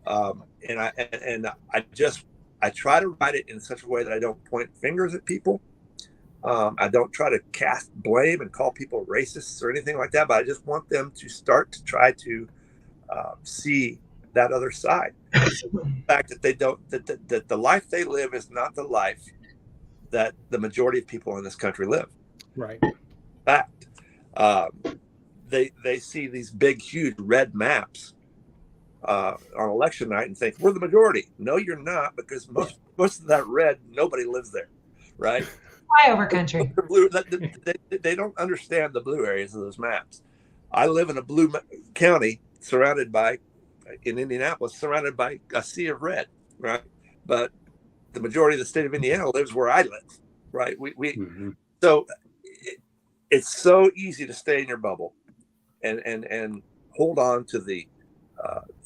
And I try to write it in such a way that I don't point fingers at people. I don't try to cast blame and call people racists or anything like that, but I just want them to start to try to see that other side. The fact that they don't, that the life they live is not the life that the majority of people in this country live. Right. Fact. They see these big, huge red maps on election night and think we're the majority. No, you're not, because most of that red, nobody lives there, right? Flyover country. They don't understand the blue areas of those maps. I live in a blue county in Indianapolis, surrounded by a sea of red, right? But the majority of the state of Indiana lives where I live, right? Mm-hmm. So it's so easy to stay in your bubble and hold on to the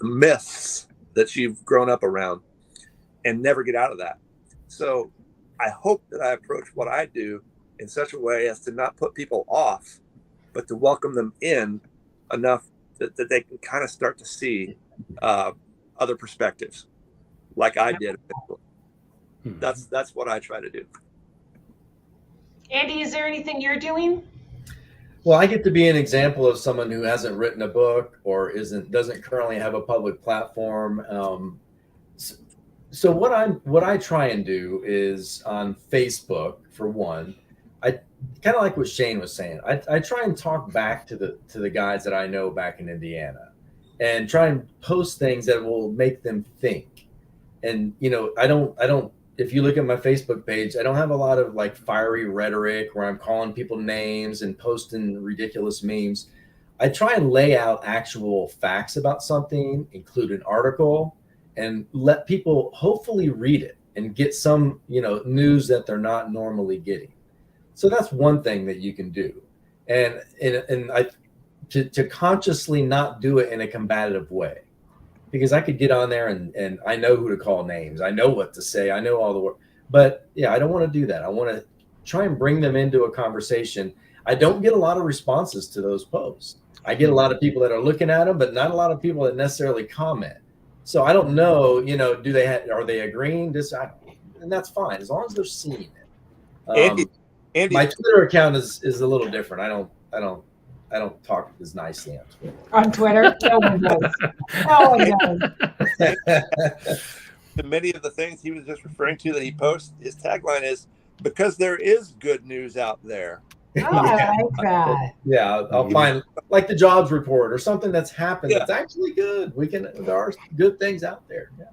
myths that you've grown up around and never get out of that. So I hope that I approach what I do in such a way as to not put people off, but to welcome them in enough that they can kind of start to see other perspectives, like I did. That's what I try to do. Andy, is there anything you're doing? Well, I get to be an example of someone who hasn't written a book or doesn't currently have a public platform. So what I try and do is on Facebook, for one, I kind of like what Shane was saying. I try and talk back to the guys that I know back in Indiana, and try and post things that will make them think. And I don't. If you look at my Facebook page, I don't have a lot of like fiery rhetoric where I'm calling people names and posting ridiculous memes. I try and lay out actual facts about something, include an article, and let people hopefully read it and get some, news that they're not normally getting. So that's one thing that you can do. And to consciously not do it in a combative way. Because I could get on there and I know who to call names. I know what to say. I know all the work. But yeah, I don't want to do that. I want to try and bring them into a conversation. I don't get a lot of responses to those posts. I get a lot of people that are looking at them, but not a lot of people that necessarily comment. So I don't know, are they agreeing? And that's fine as long as they're seeing it. Andy, my Twitter account is a little different. I don't talk as nicely on Twitter. On Twitter? No one does. No one does. to many of the things he was just referring to that he posts, his tagline is, because there is good news out there. Oh, I like that. Yeah, I'll find like the jobs report or something that's happened Yeah. that's actually good. There are good things out there. Yeah.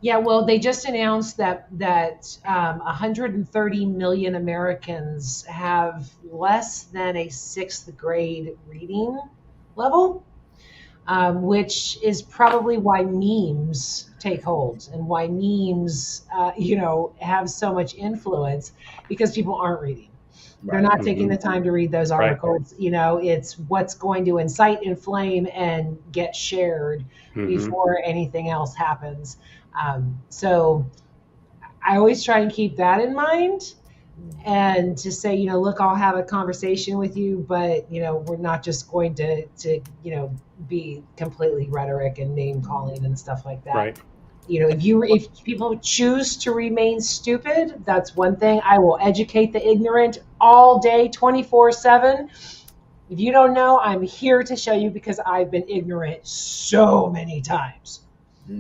Yeah, well, they just announced that 130 million Americans have less than a sixth grade reading level, which is probably why memes take hold and why memes, have so much influence, because people aren't reading. They're not taking the time to read those articles. It's what's going to incite, inflame, and get shared before anything else happens. So I always try and keep that in mind, and to say, look, I'll have a conversation with you, but, we're not just going to be completely rhetoric and name calling and stuff like that. Right. If people choose to remain stupid, that's one thing. I will educate the ignorant all day, 24/7. If you don't know, I'm here to show you, because I've been ignorant so many times.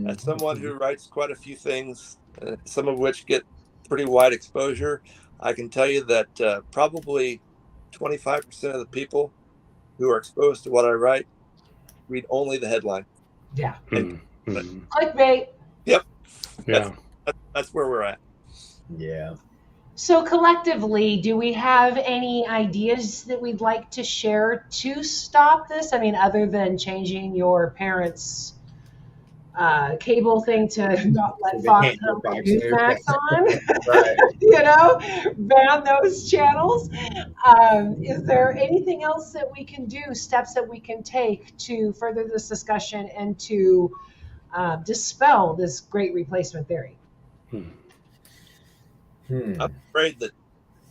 As someone who writes quite a few things, some of which get pretty wide exposure, I can tell you that probably 25% of the people who are exposed to what I write read only the headline. Yeah. Mm-hmm. Clickbait. Yep. Yeah. That's where we're at. Yeah. So collectively, do we have any ideas that we'd like to share to stop this? I mean, other than changing your parents' cable thing to not let Fox Newsmax on, Right. ban those channels. Is there anything else that we can do, steps that we can take to further this discussion and to dispel this great replacement theory? I'm afraid that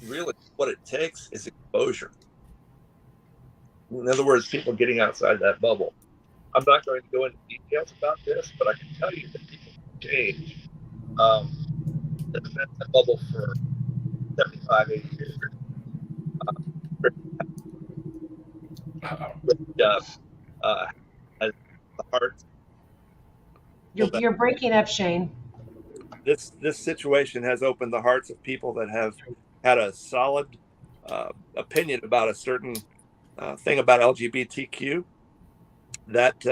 really what it takes is exposure. In other words, people getting outside that bubble. I'm not going to go into details about this, but I can tell you that people change. They've been in that bubble for 75, 80 years. As the heart. You're breaking up, Shane. This situation has opened the hearts of people that have had a solid opinion about a certain thing about LGBTQ that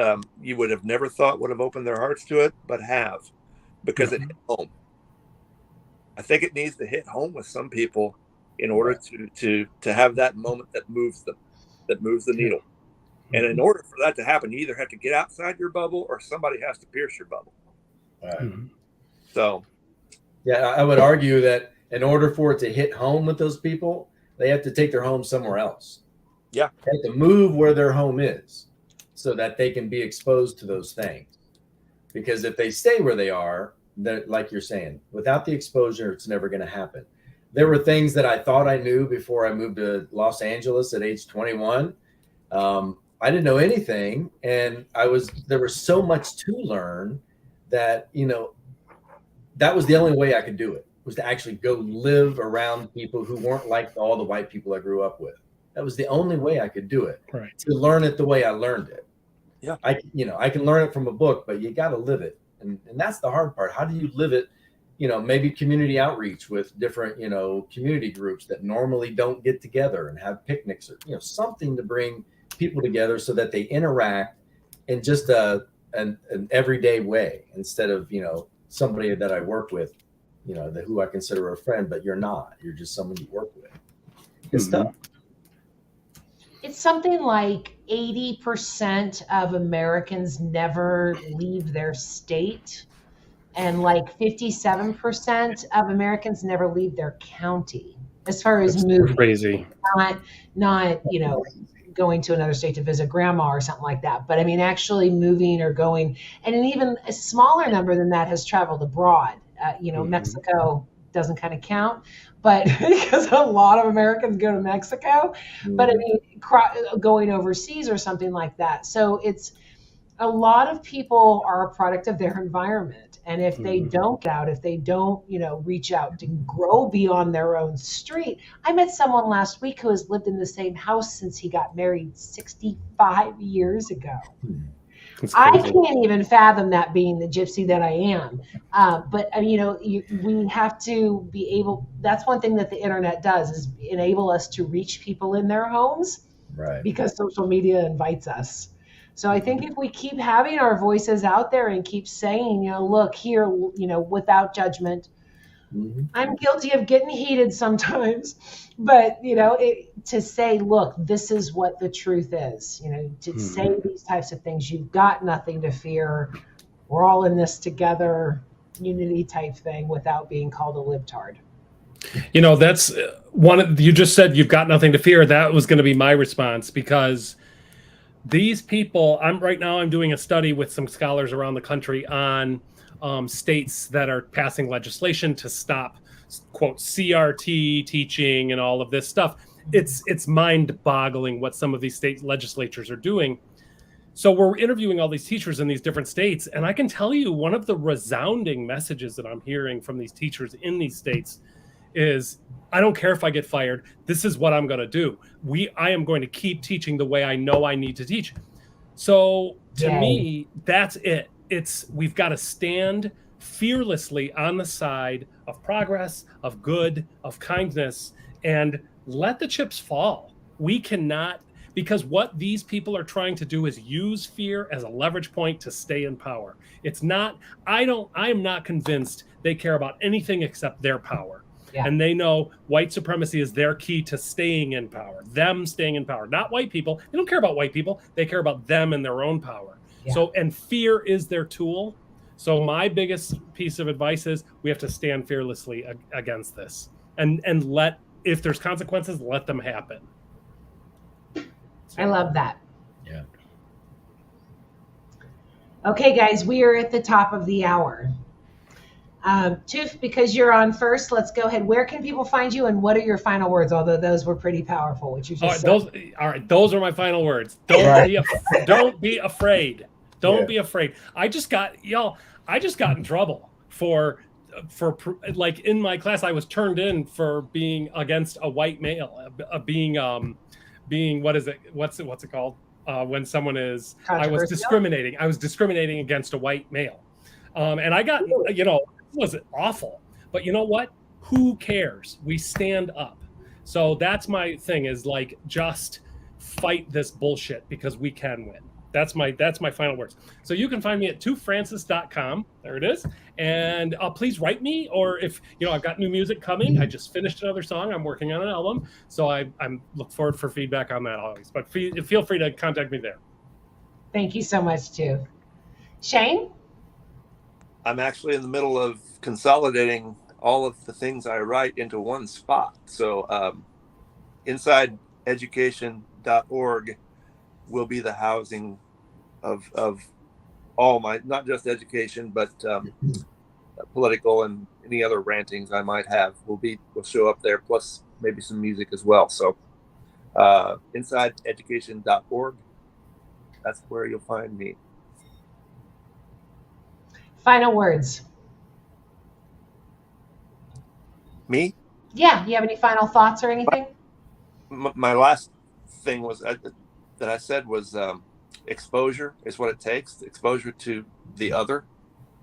you would have never thought would have opened their hearts to it, but have, because it hit home. I think it needs to hit home with some people in order to have that moment that moves them, that moves the needle. And in order for that to happen, you either have to get outside your bubble or somebody has to pierce your bubble. So, yeah, I would argue that in order for it to hit home with those people, they have to take their home somewhere else. Yeah. They have to move where their home is so that they can be exposed to those things. Because if they stay where they are, like you're saying, without the exposure, it's never going to happen. There were things that I thought I knew before I moved to Los Angeles at age 21. I didn't know anything, and there was so much to learn that, that was the only way I could do it, was to actually go live around people who weren't like all the white people I grew up with. That was the only way I could do it, to learn it the way I learned it. Yeah. I can learn it from a book, but you got to live it. And that's the hard part. How do you live it? Maybe community outreach with different, community groups that normally don't get together and have picnics or, something to bring people together so that they interact in just an everyday way, instead of, somebody that I work with, who I consider a friend, but you're not. You're just someone you work with. It's tough. It's something like 80% of Americans never leave their state, and like 57% of Americans never leave their county, as far as moving. Crazy. Not going to another state to visit grandma or something like that. But I mean, actually moving or going, and an even a smaller number than that has traveled abroad. Mexico doesn't kind of count, but because a lot of Americans go to Mexico, but I mean, going overseas or something like that. So it's a lot of people are a product of their environment. And if they don't get out, if they don't, reach out to grow beyond their own street. I met someone last week who has lived in the same house since he got married 65 years ago. I can't even fathom that, being the gypsy that I am. But we have to be able. That's one thing that the internet does, is enable us to reach people in their homes, Right. because social media invites us. So I think if we keep having our voices out there and keep saying, look here, without judgment. Mm-hmm. I'm guilty of getting heated sometimes, but to say, look, this is what the truth is, to say these types of things, you've got nothing to fear. We're all in this together, unity type thing, without being called a libtard. That's you just said you've got nothing to fear. That was going to be my response, because these people, I'm doing a study with some scholars around the country on states that are passing legislation to stop, quote, CRT teaching and all of this stuff. It's mind-boggling what some of these state legislatures are doing. So we're interviewing all these teachers in these different states, and I can tell you one of the resounding messages that I'm hearing from these teachers in these states is, I don't care if I get fired. This is what I'm going to do. I am going to keep teaching the way I know I need to teach. So to me, that's it. We've got to stand fearlessly on the side of progress, of good, of kindness, and let the chips fall. We cannot, because what these people are trying to do is use fear as a leverage point to stay in power. It's not, I am not convinced they care about anything except their power. Yeah. And they know white supremacy is their key to staying in power, them staying in power, not white people. They don't care about white people. They care about them and their own power. Yeah. So, and fear is their tool. So my biggest piece of advice is we have to stand fearlessly against this, and if there's consequences, let them happen. I love that. Yeah. Okay, guys, we are at the top of the hour. Tuf, because you're on first, let's go ahead. Where can people find you, and what are your final words? Although those were pretty powerful, what you just said. Those are my final words. Don't be afraid. Don't be afraid. I just got in trouble for like in my class. I was turned in for being against a white male, being what is it? What's it called? When someone is, I was discriminating against a white male. And I got, it was awful, but you know what? Who cares? We stand up. So that's my thing, is like, just fight this bullshit, because we can win. That's my final words. So you can find me at tufrancis.com. There it is. And please write me, or if, I've got new music coming. I just finished another song. I'm working on an album. So I'm look forward for feedback on that always, but feel free to contact me there. Thank you so much, Tuf. Shane? I'm actually in the middle of consolidating all of the things I write into one spot. So inside education.org will be the housing of all my, not just education, but political and any other rantings I might have will show up there, plus maybe some music as well. So inside education.org, that's where you'll find me. Final words. Me? Yeah. Do you have any final thoughts or anything? My last thing was that I said was exposure is what it takes. Exposure to the other.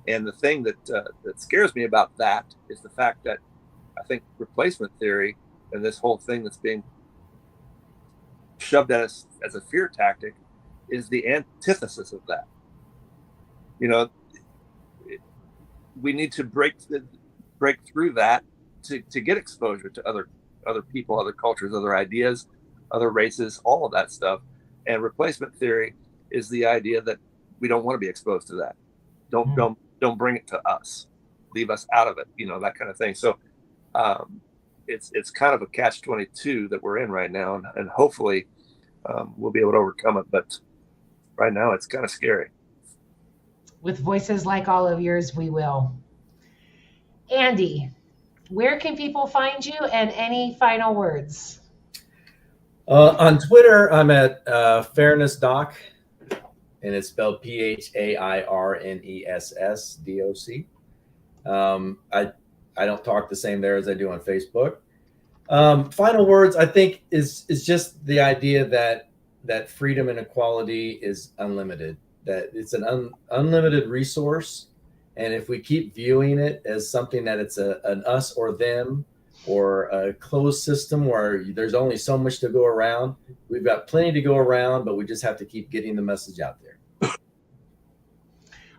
And the thing that scares me about that is the fact that I think replacement theory and this whole thing that's being shoved at us as a fear tactic is the antithesis of that. We need to break through that to get exposure to other people, other cultures, other ideas, other races, all of that stuff. And replacement theory is the idea that we don't want to be exposed to that. Don't bring it to us. Leave us out of it. That kind of thing. So it's kind of a catch-22 that we're in right now, and hopefully we'll be able to overcome it. But right now it's kind of scary. With voices like all of yours, we will. Andy, where can people find you, and any final words? On Twitter, I'm at Fairness Doc, and it's spelled PHAIRNESSDOC. I don't talk the same there as I do on Facebook. Final words, I think, is just the idea that freedom and equality is unlimited. that it's an unlimited resource. And if we keep viewing it as something that it's an us or them, or a closed system where there's only so much to go around, we've got plenty to go around, but we just have to keep getting the message out there.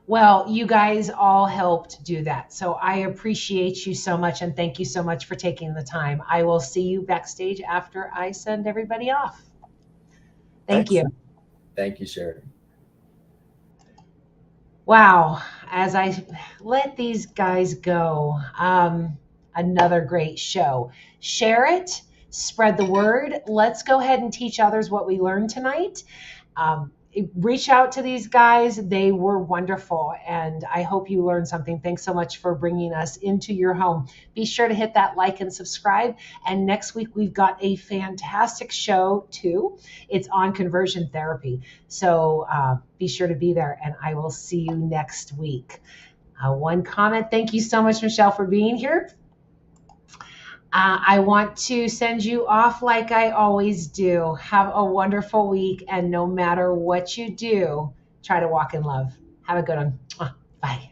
Well, you guys all helped do that. So I appreciate you so much, and thank you so much for taking the time. I will see you backstage after I send everybody off. Thank you. Thank you, Sherry. Wow. As I let these guys go, another great show. Share it, spread the word. Let's go ahead and teach others what we learned tonight. Reach out to these guys. They were wonderful, and I hope you learned something. Thanks so much for bringing us into your home. Be sure to hit that like and subscribe. And next week, we've got a fantastic show, too. It's on conversion therapy. So be sure to be there, and I will see you next week. One comment. Thank you so much, Michelle, for being here. I want to send you off like I always do. Have a wonderful week, and no matter what you do, try to walk in love. Have a good one. Bye.